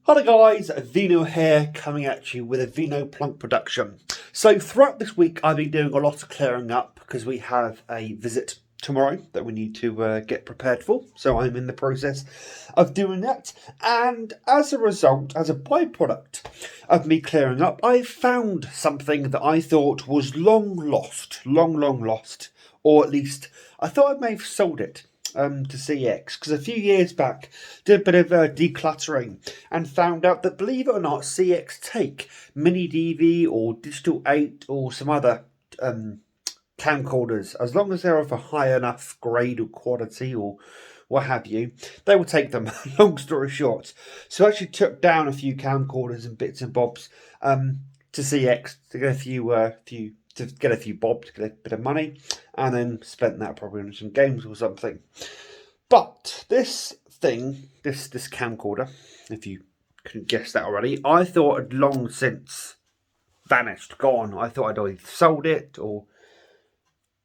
Hello guys, Vino here, coming at you with a Vino Plunk production. So throughout this week I've been doing a lot of clearing up because we have a visit tomorrow that we need to get prepared for. So I'm in the process of doing that, and as a result, as a byproduct of me clearing up, I found something that I thought was long lost, or at least I thought I may have sold it to CX, because a few years back did a bit of decluttering and found out that, believe it or not, CX take mini DV or digital 8 or some other camcorders, as long as they're of a high enough grade or quality or what have you, they will take them. Long story short, so I actually took down a few camcorders and bits and bobs to CX to get a few bobs, to get a bit of money, and then spent that probably on some games or something. But this thing, this camcorder, if you couldn't guess that already, I thought had long since vanished, gone. I thought I'd either sold it or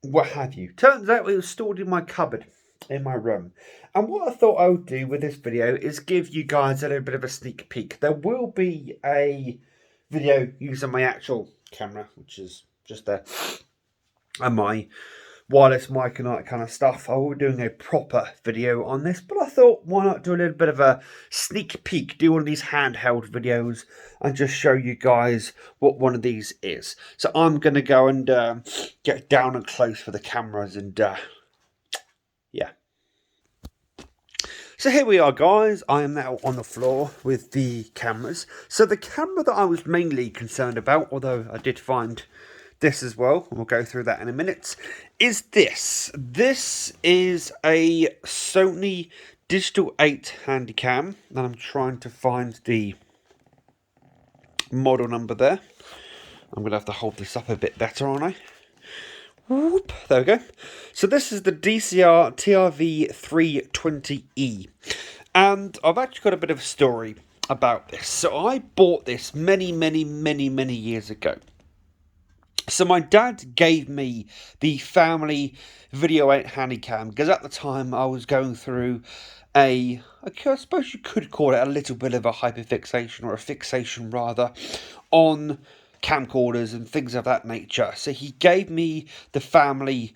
what have you. Turns out it was stored in my cupboard in my room. And what I thought I would do with this video is give you guys a little bit of a sneak peek. There will be a video using my actual camera, which is just there, and my wireless mic and all that kind of stuff. I will be doing a proper video on this, but I thought, why not do a little bit of a sneak peek, do one of these handheld videos and just show you guys what one of these is. So I'm going to go and get down and close for the cameras and yeah. So here we are, guys. I am now on the floor with the cameras. So the camera that I was mainly concerned about, although I did find this as well, and we'll go through that in a minute, is this. This is a Sony Digital 8 Handycam, and I'm trying to find the model number there. I'm going to have to hold this up a bit better, aren't I? Whoop, there we go. So this is the DCR TRV 320E, and I've actually got a bit of a story about this. So I bought this many years ago. So my dad gave me the family Video 8 Handycam because at the time I was going through I suppose you could call it a little bit of a hyperfixation, or a fixation rather, on camcorders and things of that nature. So he gave me the family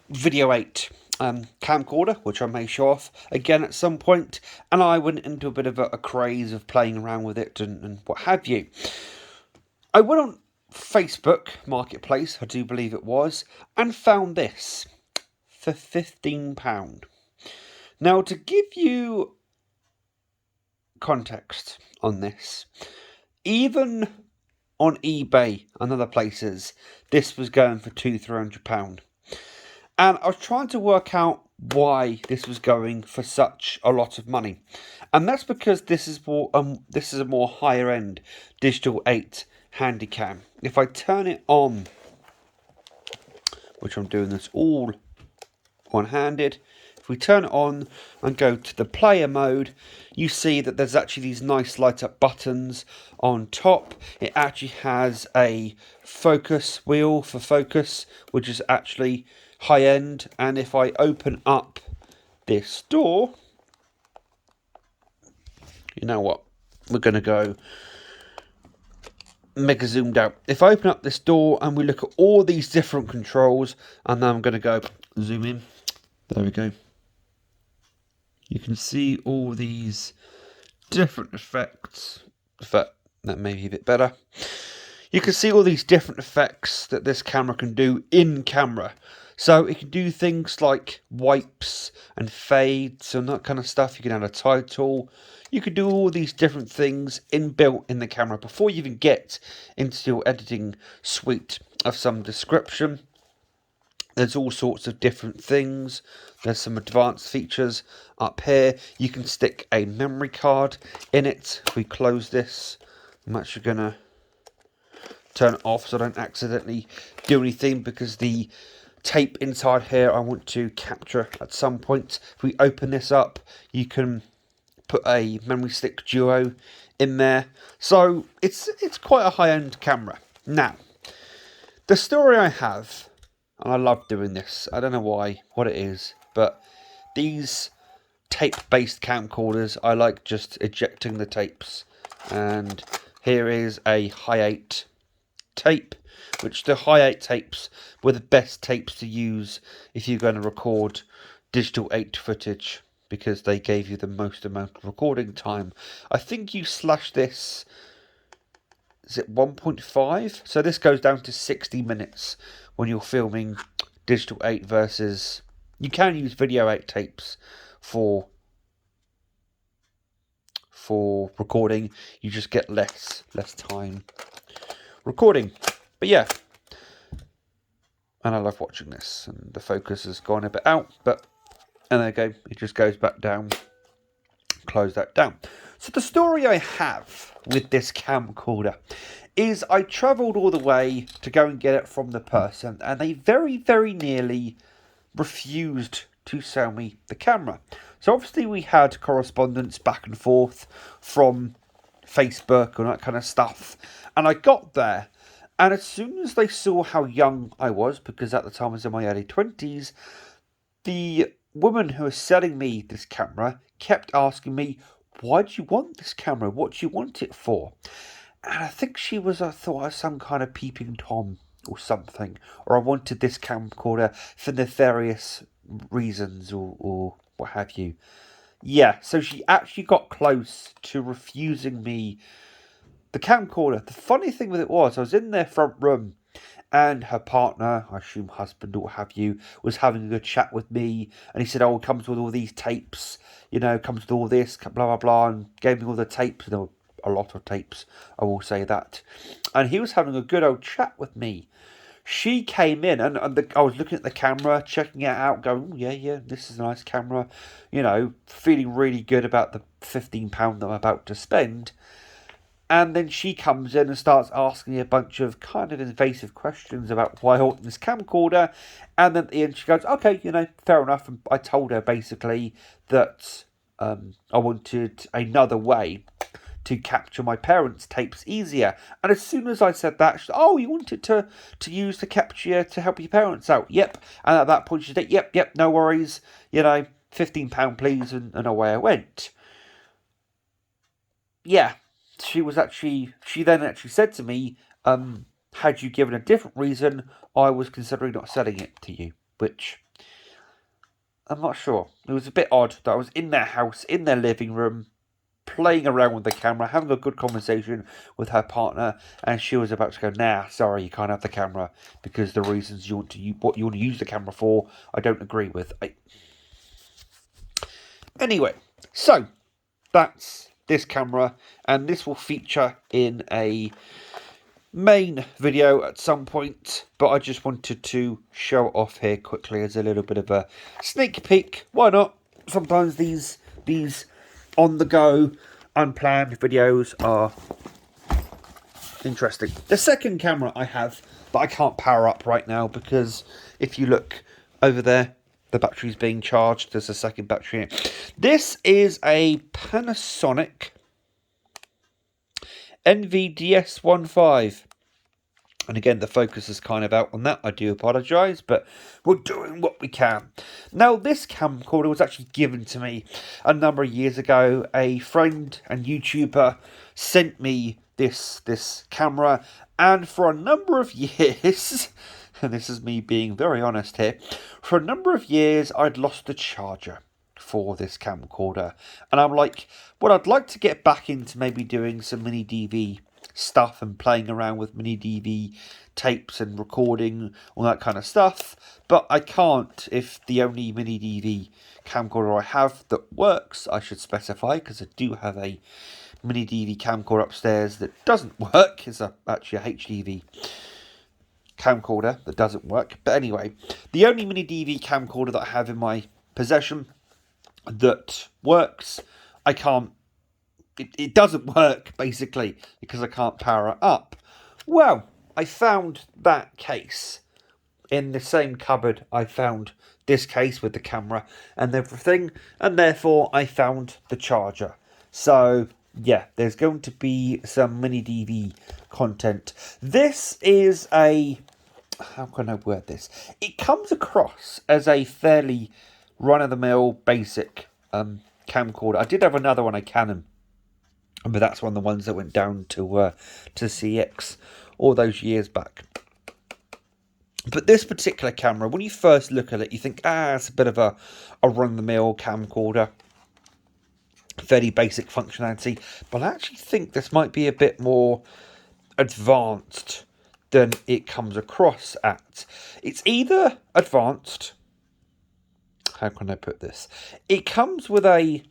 Video 8 camcorder, which I may show off again at some point, and I went into a bit of a craze of playing around with it and what have you. I went on Facebook Marketplace, I do believe it was, and found this for £15. Now, to give you context on this, even on eBay and other places, this was going for £200-300. And I was trying to work out why this was going for such a lot of money, and that's because this is a more higher end digital 8 Handycam. If I turn it on, which I'm doing this all one-handed, if we turn it on and go to the player mode, you see that there's actually these nice light up buttons on top. It actually has a focus wheel for focus, which is actually high end. And if I open up this door, you know what, we're going to go mega zoomed out. If I open up this door and we look at all these different controls, and then I'm going to go zoom in, there we go. You can see all these different effects. In fact, that may be a bit better. You can see all these different effects that this camera can do in camera. So it can do things like wipes and fades and that kind of stuff. You can add a title. You can do all these different things inbuilt in the camera before you even get into your editing suite of some description. There's all sorts of different things. There's some advanced features up here. You can stick a memory card in it. If we close this, I'm actually going to turn it off so I don't accidentally do anything, because the tape inside here I want to capture at some point. If we open this up, you can put a memory stick duo in there. So it's quite a high-end camera. Now, the story I have, and I love doing this, I don't know why, what it is, but these tape-based camcorders. I like just ejecting the tapes. And here is a high 8 tape, which the high 8 tapes were the best tapes to use if you're going to record digital 8 footage, because they gave you the most amount of recording time. I think you slash this, is it 1.5? So this goes down to 60 minutes when you're filming digital 8 versus... You can use video 8 tapes for recording. You just get less time recording. But yeah. And I love watching this. And the focus has gone a bit out, but... And there you go. It just goes back down. Close that down. So the story I have with this camcorder is I travelled all the way to go and get it from the person, and they very, very nearly refused to sell me the camera. So obviously we had correspondence back and forth from Facebook and that kind of stuff, and I got there, and as soon as they saw how young I was, because at the time I was in my early 20s, the woman who was selling me this camera kept asking me, why do you want this camera? What do you want it for? And I think I thought I was some kind of peeping Tom or something. Or I wanted this camcorder for nefarious reasons or what have you. Yeah, so she actually got close to refusing me the camcorder. The funny thing with it was, I was in their front room, and her partner, I assume husband or what have you, was having a good chat with me. And he said, oh, it comes with all these tapes, you know, comes with all this, blah, blah, blah. And gave me all the tapes. There were a lot of tapes, I will say that. And he was having a good old chat with me. She came in, and I was looking at the camera, checking it out, going, oh, yeah, this is a nice camera. You know, feeling really good about the £15 that I'm about to spend. And then she comes in and starts asking me a bunch of kind of invasive questions about why I want this camcorder. And then at the end she goes, okay, you know, fair enough. And I told her basically that I wanted another way to capture my parents' tapes easier. And as soon as I said that, she said, oh, you wanted to use the capture to help your parents out? Yep. And at that point she said, yep, no worries. You know, £15 please. And away I went. Yeah. She then actually said to me, had you given a different reason, I was considering not selling it to you. Which, I'm not sure. It was a bit odd that I was in their house, in their living room, playing around with the camera, having a good conversation with her partner, and she was about to go, nah, sorry, you can't have the camera, because the reasons what you want to use the camera for, I don't agree with. Anyway, so, that's this camera, and this will feature in a main video at some point, but I just wanted to show it off here quickly as a little bit of a sneak peek. Why not? Sometimes these on the go unplanned videos are interesting. The second camera I have that I can't power up right now, because if you look over there, the battery's being charged. There's a second battery in it. This is a Panasonic NVDS15. And again, the focus is kind of out on that. I do apologise, but we're doing what we can. Now, this camcorder was actually given to me a number of years ago. A friend and YouTuber sent me this camera, and for a number of years, and this is me being very honest here, for a number of years I'd lost the charger for this camcorder, and I'm like, well, I'd like to get back into maybe doing some mini DV stuff and playing around with mini DV tapes and recording all that kind of stuff, but I can't if the only mini DV camcorder I have that works, I should specify, because I do have a mini DV camcorder upstairs that doesn't work. It's actually a HDV camcorder that doesn't work. But anyway, the only mini DV camcorder that I have in my possession that works, I can't, it doesn't work basically because I can't power it up. Well, I found that case in the same cupboard I found this case with the camera and everything, and therefore I found the charger. So yeah, there's going to be some mini DV content. This is a, how can I word this? It comes across as a fairly run-of-the-mill basic camcorder. I did have another one, a Canon, but that's one of the ones that went down to CX all those years back. But this particular camera, when you first look at it, you think, it's a bit of a run-of-the-mill camcorder. Fairly basic functionality. But I actually think this might be a bit more advanced than it comes across at. It's either advanced... How can I put this? It comes with a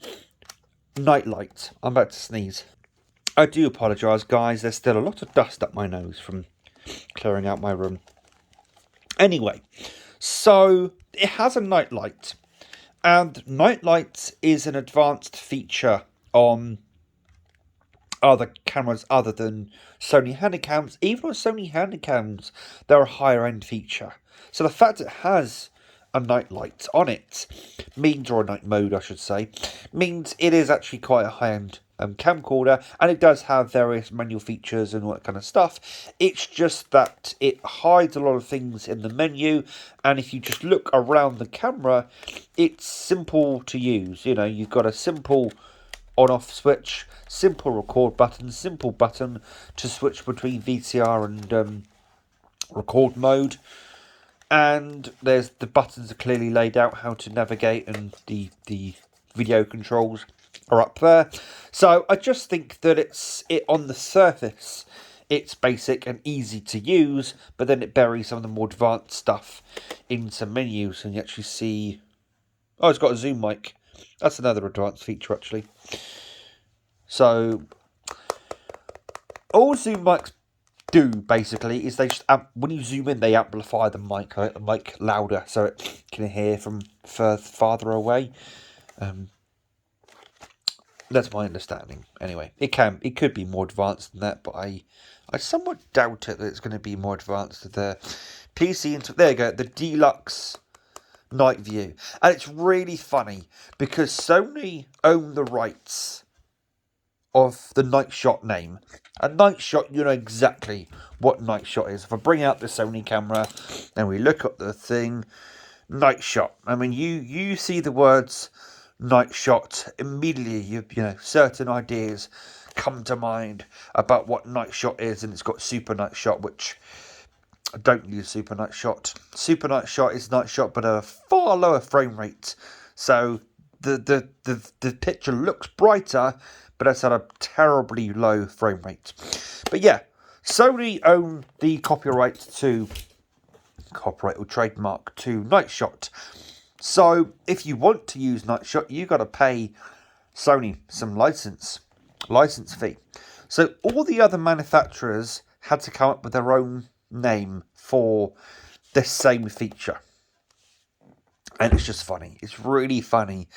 night light. I'm about to sneeze. I do apologise, guys. There's still a lot of dust up my nose from clearing out my room. Anyway, so it has a night light. And night light is an advanced feature on other cameras other than Sony Handycams. Even on Sony Handycams, they're a higher end feature. So the fact it has a night light on it means, or a night mode I should say, means it is actually quite a high-end camcorder, and it does have various manual features and all that kind of stuff. It's just that it hides a lot of things in the menu, and if you just look around the camera, it's simple to use. You know, you've got a simple on-off switch, simple record button, simple button to switch between VCR and record mode. And there's the buttons are clearly laid out how to navigate, and the video controls are up there. So I just think that it on the surface, it's basic and easy to use, but then it buries some of the more advanced stuff in some menus, and you actually see... Oh, it's got a zoom mic. That's another advanced feature, actually. So all zoom mics do basically is they just when you zoom in, they amplify the mic louder, so it can hear from farther away. That's my understanding. Anyway, it could be more advanced than that, but I somewhat doubt it that it's going to be more advanced. The PC there you go, the deluxe night view, and it's really funny because Sony own the rights of the Night Shot name. And Night Shot, you know exactly what Night Shot is. If I bring out the Sony camera and we look at the thing, Night Shot. I mean, you see the words Night Shot, immediately you know certain ideas come to mind about what Night Shot is, and it's got Super Night Shot, which I don't use Super Night Shot. Super Night Shot is Night Shot, but at a far lower frame rate. So the picture looks brighter, but it's at a terribly low frame rate. But yeah, Sony own the copyright or trademark to Night Shot. So if you want to use Night Shot, you got to pay Sony some license fee. So all the other manufacturers had to come up with their own name for the same feature. And it's just funny. It's really funny.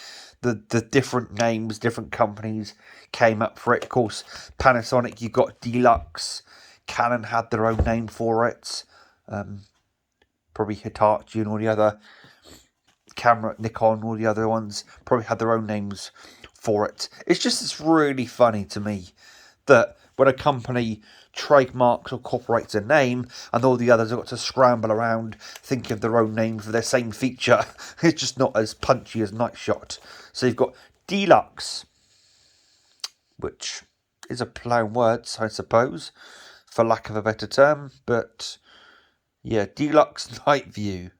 The different names, different companies came up for it. Of course, Panasonic, you got Deluxe. Canon had their own name for it. Probably Hitachi and all the other camera, Nikon, all the other ones probably had their own names for it. It's really funny to me that when a company trademarks or copyrights a name and all the others have got to scramble around thinking of their own name for their same feature, it's just not as punchy as Night Shot. So you've got Deluxe, which is a play on words, I suppose, for lack of a better term, but yeah, Deluxe Night View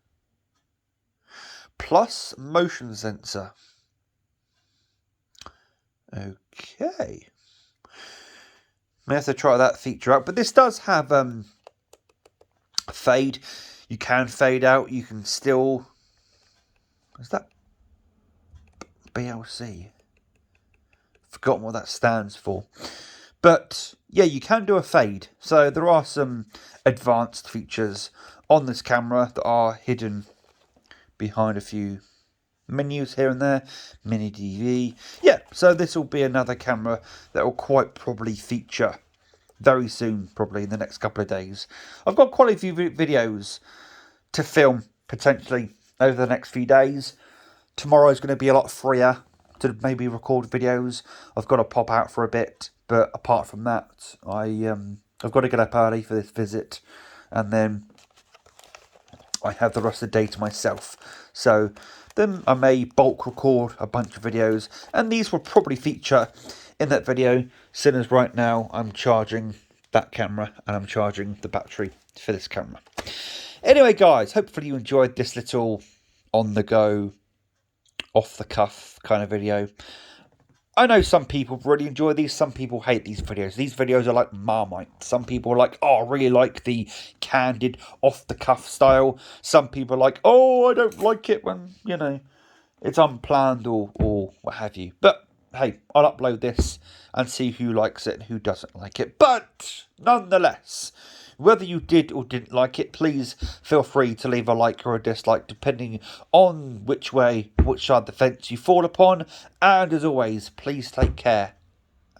plus motion sensor. Okay. May have to try that feature out. But this does have fade. You can fade out. You can still... Is that BLC? Forgotten what that stands for. But yeah, you can do a fade. So there are some advanced features on this camera that are hidden behind a few menus here and there. Mini DV. Yeah, so this will be another camera that will quite probably feature very soon, probably in the next couple of days. I've got quite a few videos to film potentially over the next few days. Tomorrow is going to be a lot freer to maybe record videos. I've got to pop out for a bit, but apart from that, I've got to get up early for this visit, and then I have the rest of the day to myself. So then I may bulk record a bunch of videos, and these will probably feature in that video, seeing as right now I'm charging that camera and I'm charging the battery for this camera. Anyway guys, hopefully you enjoyed this little on the go, off the cuff kind of video. I know some people really enjoy these, some people hate these videos. These videos are like Marmite. Some people are like, oh, I really like the candid, off-the-cuff style. Some people are like, oh, I don't like it when, you know, it's unplanned or what have you. But, hey, I'll upload this and see who likes it and who doesn't like it. But, nonetheless, whether you did or didn't like it, please feel free to leave a like or a dislike depending on which side of the fence you fall upon. And as always, please take care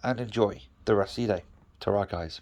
and enjoy the rest of your day. Ta-ra, guys.